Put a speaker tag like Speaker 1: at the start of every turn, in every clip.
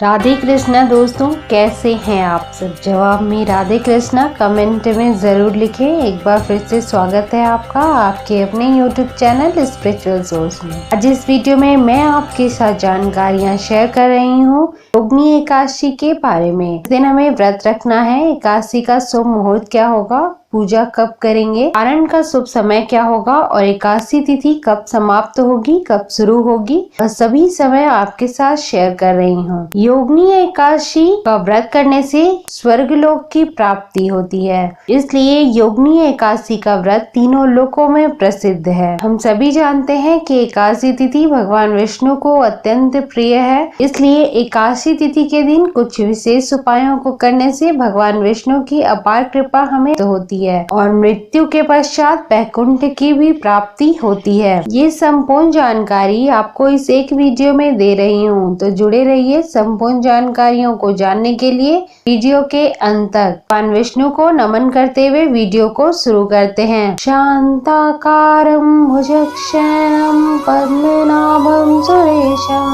Speaker 1: राधे कृष्णा दोस्तों, कैसे हैं आप सब। जवाब में राधे कृष्णा कमेंट में ज़रूर लिखें। एक बार फिर से स्वागत है आपका आपके अपने YouTube चैनल स्पिरिचुअल सोर्स में। आज इस वीडियो में मैं आपके साथ जानकारियां शेयर कर रही हूँ योगिनी एकादशी के बारे में। इस दिन हमें व्रत रखना है। एकादशी का शुभ मुहूर्त क्या होगा, पूजा कब करेंगे, पारण का शुभ समय क्या होगा और एकादशी तिथि कब समाप्त होगी, कब शुरू होगी, और सभी समय आपके साथ शेयर कर रही हूँ। योगिनी एकादशी का व्रत करने से स्वर्गलोक की प्राप्ति होती है, इसलिए योगिनी एकादशी का व्रत तीनों लोकों में प्रसिद्ध है। हम सभी जानते हैं कि एकादशी तिथि भगवान विष्णु को अत्यंत प्रिय है, इसलिए एकादशी तिथि के दिन कुछ विशेष उपायों को करने से भगवान विष्णु की अपार कृपा हमें होती है और मृत्यु के पश्चात वैकुंठ की भी प्राप्ति होती है। ये संपूर्ण जानकारी आपको इस एक वीडियो में दे रही हूँ, तो जुड़े रहिए संपूर्ण जानकारियों को जानने के लिए वीडियो के अंत तक। भगवान विष्णु को नमन करते हुए वीडियो को शुरू करते हैं। शांताकारं भुजगशयनं पद्मनाभं सुरेशं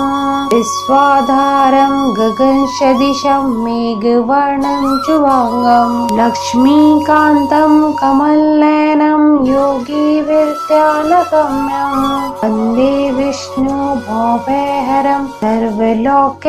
Speaker 1: विश्वाधारं गगनसदृशं मेघवर्णं शुभांगं लक्ष्मीकान्तं कमलनयनं योगिभिर्ध्यानगम्यं वन्दे विष्णु भवभयहरं सर्वलोकैकनाथम्।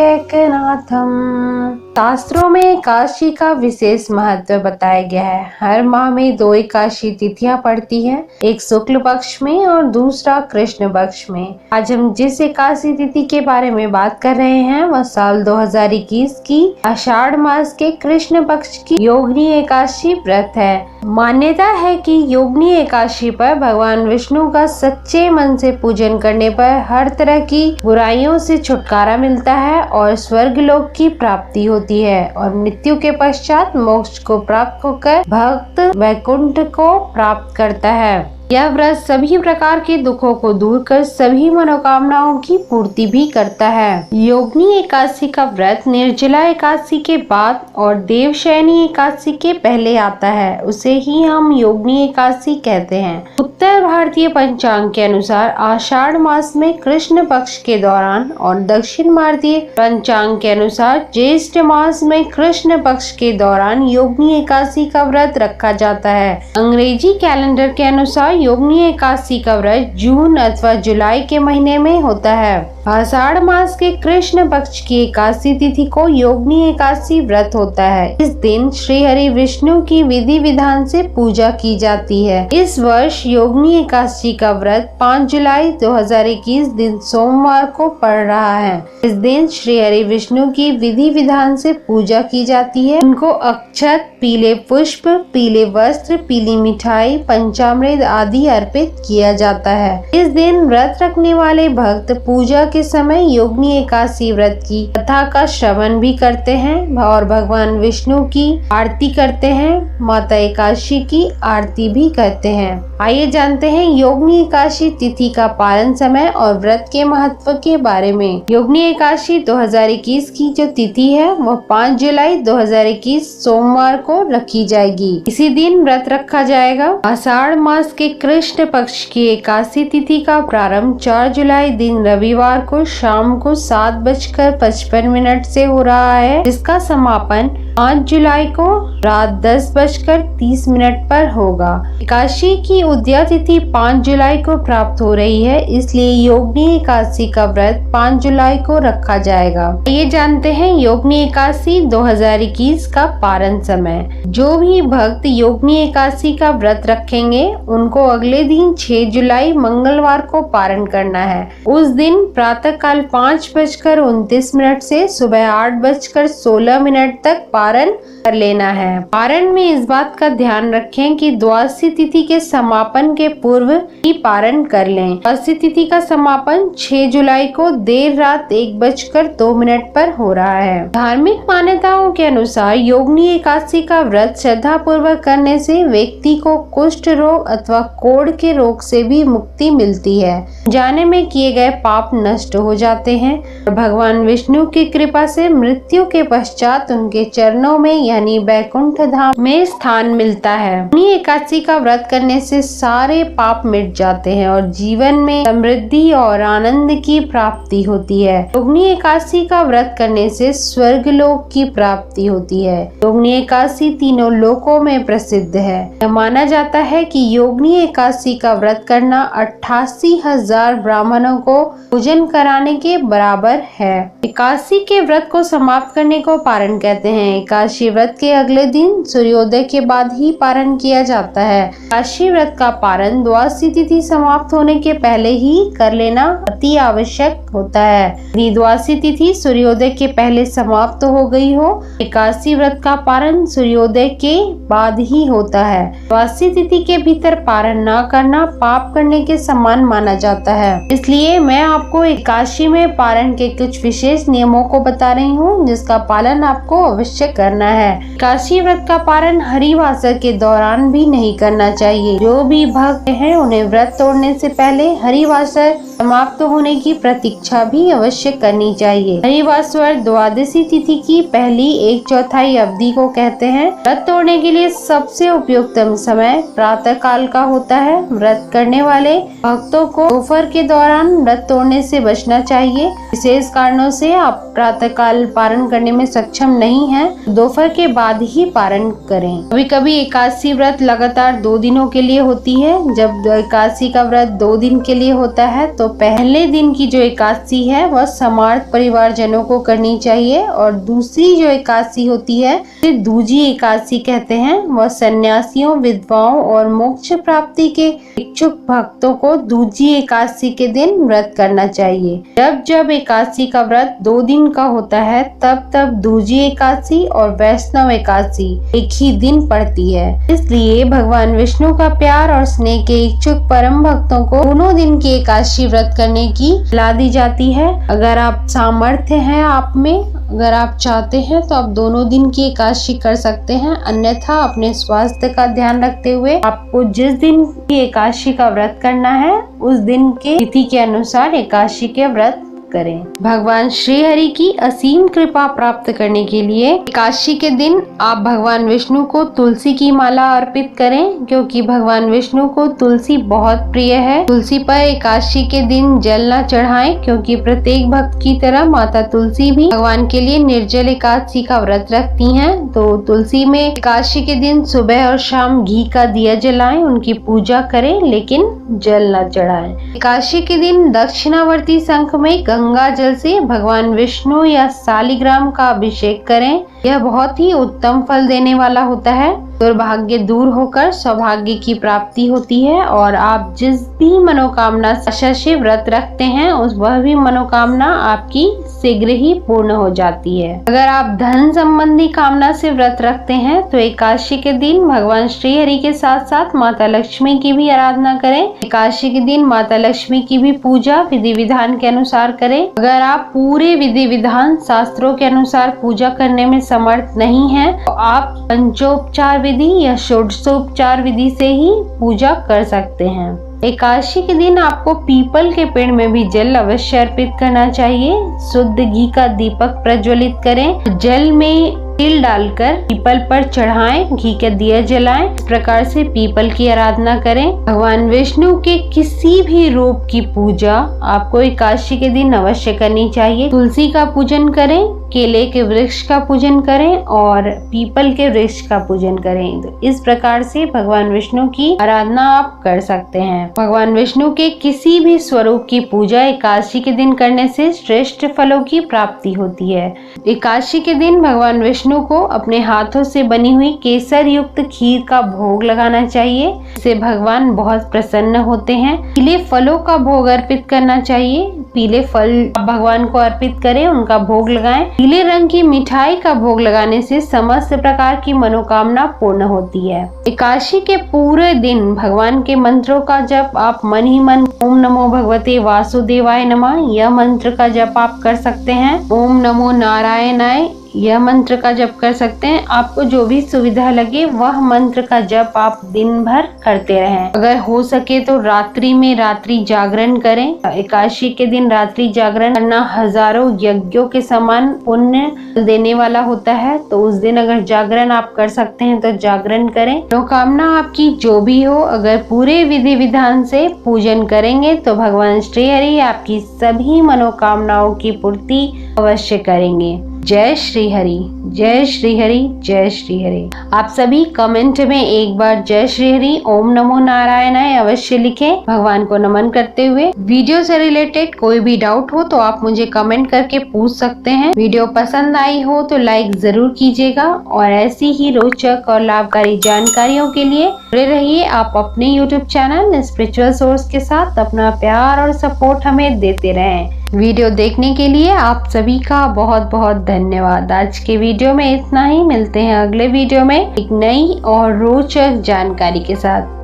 Speaker 1: शास्त्रों में एकादशी का विशेष महत्व बताया गया है। हर माह में 2 एकादशी तिथियां पड़ती हैं, एक शुक्ल पक्ष में और दूसरा कृष्ण पक्ष में। आज हम जिस एकादशी तिथि के बारे में बात कर रहे हैं वह साल 2021 की आषाढ़ मास के कृष्ण पक्ष की योगिनी एकादशी व्रत है। मान्यता है कि योगिनी एकादशी पर भगवान विष्णु का सच्चे मन से पूजन करने पर हर तरह की बुराइयों से छुटकारा मिलता है और स्वर्गलोक की प्राप्ति होती है और मृत्यु के पश्चात मोक्ष को प्राप्त होकर भक्त वैकुंठ को प्राप्त करता है। यह व्रत सभी प्रकार के दुखों को दूर कर सभी मनोकामनाओं की पूर्ति भी करता है। योगिनी एकादशी का व्रत निर्जला एकादशी के बाद और देवशयनी एकादशी के पहले आता है, उसे ही हम योगिनी एकादशी कहते हैं। उत्तर भारतीय पंचांग के अनुसार आषाढ़ मास में कृष्ण पक्ष के दौरान और दक्षिण भारतीय पंचांग के अनुसार ज्येष्ठ मास में कृष्ण पक्ष के दौरान योगिनी एकादशी का व्रत रखा जाता है। अंग्रेजी कैलेंडर के अनुसार योगिनी एकादशी का व्रत जून अथवा जुलाई के महीने में होता है। आषाढ़ मास के कृष्ण पक्ष की एकादशी तिथि को योगिनी एकादशी व्रत होता है। इस दिन श्री हरि विष्णु की विधि विधान से पूजा की जाती है। इस वर्ष योगिनी एकादशी का व्रत 5 जुलाई 2021 दिन सोमवार को पड़ रहा है। इस दिन श्री हरि विष्णु की विधि विधान से पूजा की जाती है। उनको अक्षत, पीले पुष्प, पीले वस्त्र, पीली मिठाई, पंचामृत आदि अर्पित किया जाता है। इस दिन व्रत रखने वाले भक्त पूजा के समय योगिनी एकादशी व्रत की कथा का श्रवण भी करते हैं और भगवान विष्णु की आरती करते हैं, माता एकादशी की आरती भी करते हैं। आइए जानते हैं योगिनी एकादशी तिथि का पारण समय और व्रत के महत्व के बारे में। योगिनी एकादशी 2021 की जो तिथि है वह 5 जुलाई 2021 सोमवार को रखी जाएगी। इसी दिन व्रत रखा जाएगा। आषाढ़ मास के कृष्ण पक्ष की एकादशी तिथि का प्रारंभ 4 जुलाई दिन रविवार को शाम को 7:55 से हो रहा है, जिसका समापन 5 जुलाई को रात 10:30 पर होगा। एकादशी की उदया तिथि 5 जुलाई को प्राप्त हो रही है, इसलिए योगिनी एकादशी का व्रत 5 जुलाई को रखा जाएगा। ये जानते हैं योगिनी एकादशी 2021 का पारण समय। जो भी भक्त योगिनी एकादशी का व्रत रखेंगे उनको अगले दिन 6 जुलाई मंगलवार को पारण करना है। उस दिन प्रातः काल 5:29 से सुबह 8:16 तक पारण कर लेना है। पारण में इस बात का ध्यान रखें कि द्वादशी तिथि के समापन के पूर्व ही पारण कर लें। द्वादशी तिथि का समापन 6 जुलाई को देर रात 1:02 पर हो रहा है। धार्मिक मान्यताओं के अनुसार योगिनी एकादशी का व्रत श्रद्धा पूर्वक करने से व्यक्ति को कुष्ठ रोग अथवा कोढ़ के रोग से भी मुक्ति मिलती है। जाने में किए गए पाप नष्ट हो जाते हैं और भगवान विष्णु की कृपा से मृत्यु के पश्चात उनके चरणों में यानी बैकुंठ धाम में स्थान मिलता है। रोहिणी एकादशी का व्रत करने से सारे पाप मिट जाते हैं और जीवन में समृद्धि और आनंद की प्राप्ति होती है। रोहिणी एकादशी का व्रत करने से स्वर्गलोक की प्राप्ति होती है। रोहिणी एकादशी तीनों लोकों में प्रसिद्ध है। यह माना जाता है कि रोहिणी एकादशी का व्रत करना 88,000 ब्राह्मणों को पूजन कराने के बराबर है। एकादशी के व्रत को समाप्त करने को पारण कहते हैं। एकादशी व्रत के अगले दिन सूर्योदय के बाद ही पारण किया जाता है। एकादशी व्रत का पारण द्वादशी तिथि समाप्त होने के पहले ही कर लेना अति आवश्यक होता है। यदि द्वादशी तिथि सूर्योदय के पहले समाप्त हो गई हो, एकादशी व्रत का पारण सूर्योदय के बाद ही होता है। द्वादशी तिथि के भीतर पारण न करना पाप करने के समान माना जाता है। इसलिए मैं आपको एकादशी में पारण के कुछ विशेष नियमों को बता रही हूँ, जिसका पालन आपको अवश्य करना है। एकादशी व्रत का पारण हरिवासर के दौरान भी नहीं करना चाहिए। जो भी भक्त हैं उन्हें व्रत तोड़ने से पहले हरिवासर समाप्त होने की प्रतीक्षा भी अवश्य करनी चाहिए। हरिवासर द्वादशी तिथि की पहली 1/4 अवधि को कहते हैं। व्रत तोड़ने के लिए सबसे उपयुक्तम समय प्रातः काल का होता है। व्रत करने वाले भक्तों को दोपहर के दौरान व्रत तोड़ने से बचना चाहिए। विशेष कारणों से आप प्रातः काल पारण करने में सक्षम नहीं हैं, दोपहर के बाद ही पारण करें। कभी कभी एकादशी व्रत लगातार 2 दिनों के लिए होती है। जब एकादशी का व्रत 2 दिन के लिए होता है तो पहले दिन की जो एकादशी है वह समार्थ परिवारजनों को करनी चाहिए और दूसरी जो एकादशी होती है फिर दूजी एकादशी कहते हैं, वह सन्यासियों, विधवाओं और मोक्ष प्राप्ति के इच्छुक भक्तों को दूजी एकादशी के दिन व्रत करना चाहिए। जब एकादशी का व्रत 2 दिन का होता है तब दूजी एकादशी और वैष्णव एकादशी एक ही दिन पड़ती है। इसलिए भगवान विष्णु का प्यार और स्नेह के इच्छुक परम भक्तों को दोनों दिन की एकादशी व्रत करने की सलाह दी जाती है। अगर आप सामर्थ्य है आप में, अगर आप चाहते हैं तो आप दोनों दिन की एकादशी कर सकते हैं। अन्यथा अपने स्वास्थ्य का ध्यान रखते हुए आपको जिस दिन की एकादशी का व्रत करना है उस दिन के तिथि के अनुसार एकादशी के व्रत करें। भगवान श्री हरि की असीम कृपा प्राप्त करने के लिए एकादशी के दिन आप भगवान विष्णु को तुलसी की माला अर्पित करें, क्योंकि भगवान विष्णु को तुलसी बहुत प्रिय है। तुलसी पर एकादशी के दिन जल न चढ़ाएं, क्योंकि प्रत्येक भक्त की तरह माता तुलसी भी भगवान के लिए निर्जल एकादशी का व्रत रखती हैं। तो तुलसी में एकादशी के दिन सुबह और शाम घी का दिया जलाएं, उनकी पूजा करें, लेकिन जल न चढ़ाएं। एकादशी के दिन दक्षिणावर्ती शंख में गंगा जल से भगवान विष्णु या शालिग्राम का अभिषेक करें। यह बहुत ही उत्तम फल देने वाला होता है। दुर्भाग्य दूर होकर सौभाग्य की प्राप्ति होती है और आप जिस भी मनोकामना से व्रत रखते हैं वह भी मनोकामना आपकी शीघ्र ही पूर्ण हो जाती है। अगर आप धन संबंधी कामना से व्रत रखते हैं तो एकादशी के दिन भगवान श्री हरि के साथ साथ माता लक्ष्मी की भी आराधना करें। एकादशी के दिन माता लक्ष्मी की भी पूजा विधि विधान के अनुसार करें। अगर आप पूरे विधि विधान शास्त्रों के अनुसार पूजा करने में समर्थ नहीं हैं, तो आप पंचोपचार विधि या षोडशोपचार विधि से ही पूजा कर सकते हैं। एकादशी के दिन आपको पीपल के पेड़ में भी जल अवश्य अर्पित करना चाहिए। शुद्ध घी का दीपक प्रज्वलित करें, जल में तिल डालकर पीपल पर चढ़ाएं, घी का दिया जलाएं। इस प्रकार से पीपल की आराधना करें। भगवान विष्णु के किसी भी रूप की पूजा आपको एकादशी के दिन अवश्य करनी चाहिए। तुलसी का पूजन करें, केले के वृक्ष का पूजन करें और पीपल के वृक्ष का पूजन करें। तो इस प्रकार से भगवान विष्णु की आराधना आप कर सकते हैं। भगवान विष्णु के किसी भी स्वरूप की पूजा एकादशी के दिन करने से श्रेष्ठ फलों की प्राप्ति होती है। एकादशी के दिन भगवान विष्णु को अपने हाथों से बनी हुई केसर युक्त खीर का भोग लगाना चाहिए। इससे भगवान बहुत प्रसन्न होते हैं। पीले फलों का भोग अर्पित करना चाहिए। पीले फल भगवान को अर्पित करें, उनका भोग लगाएं। पीले रंग की मिठाई का भोग लगाने से समस्त प्रकार की मनोकामना पूर्ण होती है। एकादशी के पूरे दिन भगवान के मंत्रों का जप आप मन ही मन ओम नमो भगवते वासुदेवाय नमः यह मंत्र का जप आप कर सकते हैं। ओम नमो नारायणाय यह मंत्र का जप कर सकते हैं। आपको जो भी सुविधा लगे वह मंत्र का जप आप दिन भर करते रहें। अगर हो सके तो रात्रि में रात्रि जागरण करें। एकादशी के दिन रात्रि जागरण करना हजारों यज्ञों के समान पुण्य देने वाला होता है। तो उस दिन अगर जागरण आप कर सकते हैं तो जागरण करें। मनोकामना आपकी जो भी हो, अगर पूरे विधि विधान से पूजन करेंगे तो भगवान श्री हरि आपकी सभी मनोकामनाओं की पूर्ति अवश्य करेंगे। जय श्री हरि, जय श्री हरि, जय श्री हरि। आप सभी कमेंट में एक बार जय श्री हरि, ओम नमो नारायणाय अवश्य लिखें, भगवान को नमन करते हुए। वीडियो से रिलेटेड कोई भी डाउट हो तो आप मुझे कमेंट करके पूछ सकते हैं। वीडियो पसंद आई हो तो लाइक जरूर कीजिएगा और ऐसी ही रोचक और लाभकारी जानकारियों के लिए जुड़े रहिए आप अपने YouTube चैनल स्पिरिचुअल सोर्स के साथ। अपना प्यार और सपोर्ट हमें देते रहें। वीडियो देखने के लिए आप सभी का बहुत बहुत धन्यवाद। आज के वीडियो में इतना ही। मिलते हैं अगले वीडियो में एक नई और रोचक जानकारी के साथ।